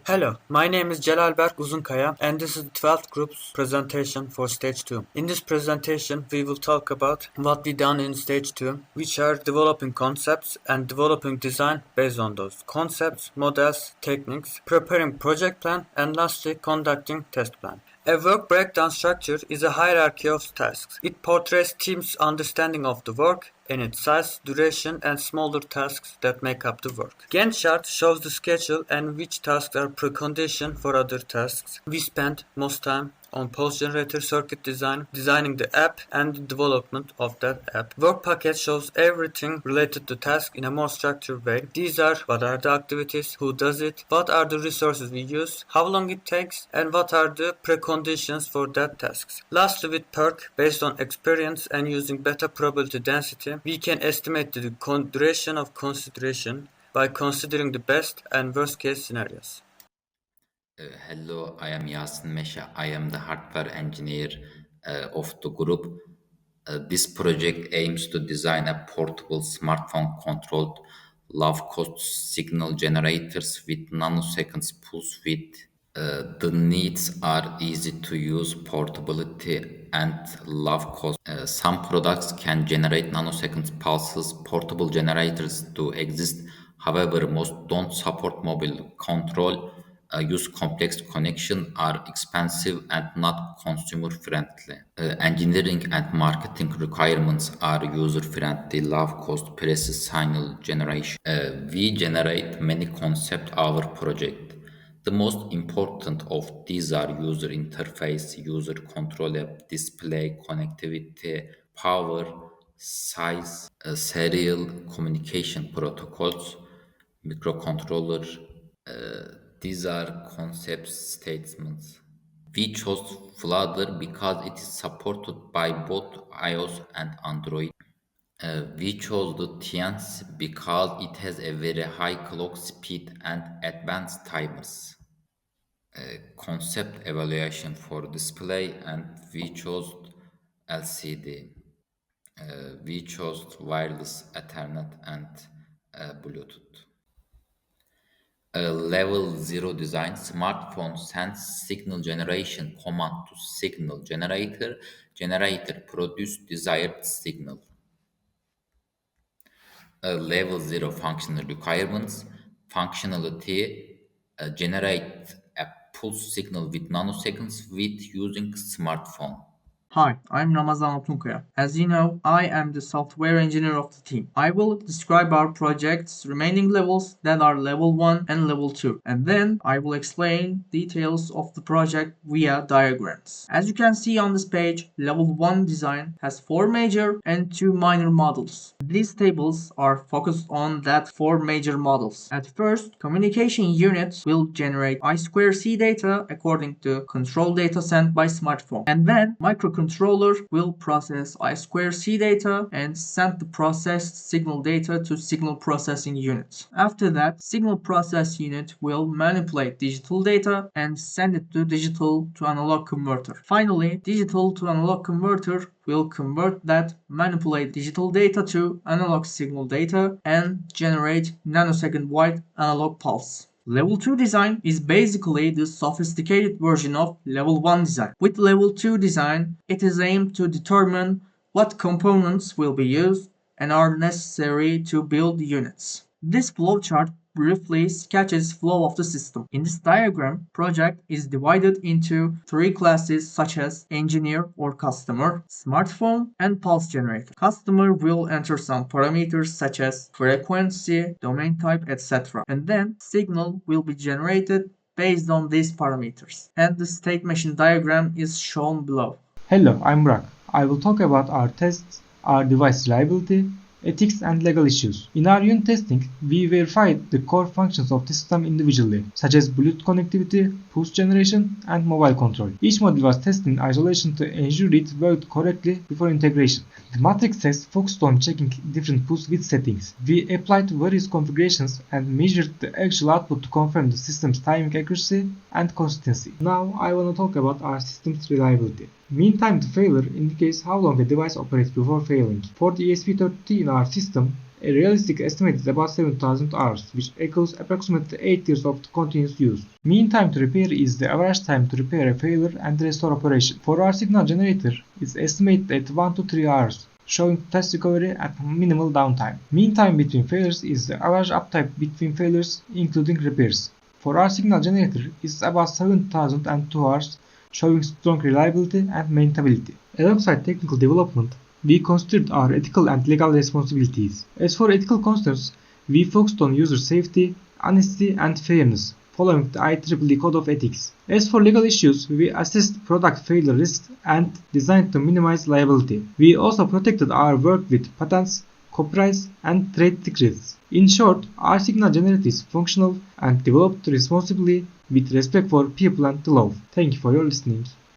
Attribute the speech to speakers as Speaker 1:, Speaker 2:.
Speaker 1: Hello, my name is Celal Berk UZUNKAYA and this is the 12th group's presentation for Stage 2. In this presentation, we will talk about what we done in Stage 2, which are developing concepts and developing design based on those concepts, models, techniques, preparing project plan, and lastly, conducting test plan. A work breakdown structure is a hierarchy of tasks. It portrays teams' understanding of the work and its size, duration, and smaller tasks that make up the work. Gantt chart shows the schedule and which tasks are precondition for other tasks. We spent most time on pulse generator circuit design, designing the app, and the development of that app. Work packet shows everything related to task in a more structured way. These are what are the activities, who does it, what are the resources we use, how long it takes, and what are the preconditions for that tasks. Lastly, with Berk, based on experience and using beta probability density, we can estimate the duration of consideration by considering the best and worst case scenarios.
Speaker 2: Hello, I am Yasin MEŞE. I am the hardware engineer of the group. This project aims to design a portable smartphone controlled low-cost signal generators with nanoseconds pulse width. The needs are easy to use, portability, and low cost. Some products can generate nanoseconds pulses. Portable generators do exist. However, most don't support mobile control, use complex connection, are expensive and not consumer friendly. Engineering and marketing requirements are user friendly, low cost, precise signal generation. We generate many concept our project. The most important of these are user interface, user control app, display, connectivity, power, size, serial communication protocols, microcontroller. These are concept statements. We chose Flutter because it is supported by both iOS and Android. We chose the Tians because it has a very high clock speed and advanced timers. Concept evaluation for display, and we chose LCD. We chose wireless Ethernet and Bluetooth. Level 0 design smartphone sends signal generation command to signal generator. Generator produce desired signal. Level 0 functional requirements functionality generate a pulse signal with nanoseconds with using smartphone.
Speaker 3: Hi, I'm Ramazan ALTUNKAYA. As you know, I am the software engineer of the team. I will describe our project's remaining levels that are level 1 and level 2, and then I will explain details of the project via diagrams. As you can see on this page, level 1 design has 4 major and 2 minor models. These tables are focused on that 4 major models. At first, communication unit will generate I2C data according to control data sent by smartphone, and then microcontroller will process I2C data and send the processed signal data to signal processing unit. After that, signal process unit will manipulate digital data and send it to digital to analog converter. Finally, digital to analog converter will convert that manipulate digital data to analog signal data and generate nanosecond wide analog pulse. Level 2 design is basically the sophisticated version of Level 1 design. With Level 2 design, it is aimed to determine what components will be used and are necessary to build units. This flowchart briefly sketches flow of the system. In this diagram, project is divided into 3 classes such as engineer or customer, smartphone, and pulse generator. Customer will enter some parameters such as frequency, domain type, etc. And then signal will be generated based on these parameters. And the state machine diagram is shown below.
Speaker 4: Hello, I'm Burak. I will talk about our tests, our device reliability, ethics and legal issues. In our unit testing, we verified the core functions of the system individually, such as Bluetooth connectivity, pulse generation, and mobile control. Each module was tested in isolation to ensure it worked correctly before integration. The matrix test focused on checking different pulse width settings. We applied various configurations and measured the actual output to confirm the system's timing accuracy and consistency. Now I want to talk about our system's reliability. Mean time to failure indicates how long a device operates before failing. For the ESP32 in our system, A realistic estimate is about 7,000 hours, which equals approximately 8 years of continuous use. Mean time to repair is the average time to repair a failure and restore operation. For our signal generator, it's estimated at 1 to 3 hours, showing test recovery at minimal downtime. Mean time between failures is the average uptime between failures, including repairs. For our signal generator, it's about 7,002 hours, showing strong reliability and maintainability. Alongside technical development, we considered our ethical and legal responsibilities. As for ethical concerns, we focused on user safety, honesty, and fairness, following the IEEE Code of Ethics. As for legal issues, we assessed product failure risks and designed to minimize liability. We also protected our work with patents, copyrights, and trade secrets. In short, our signal generator is functional and developed responsibly with respect for people and the law. Thank you for your listening.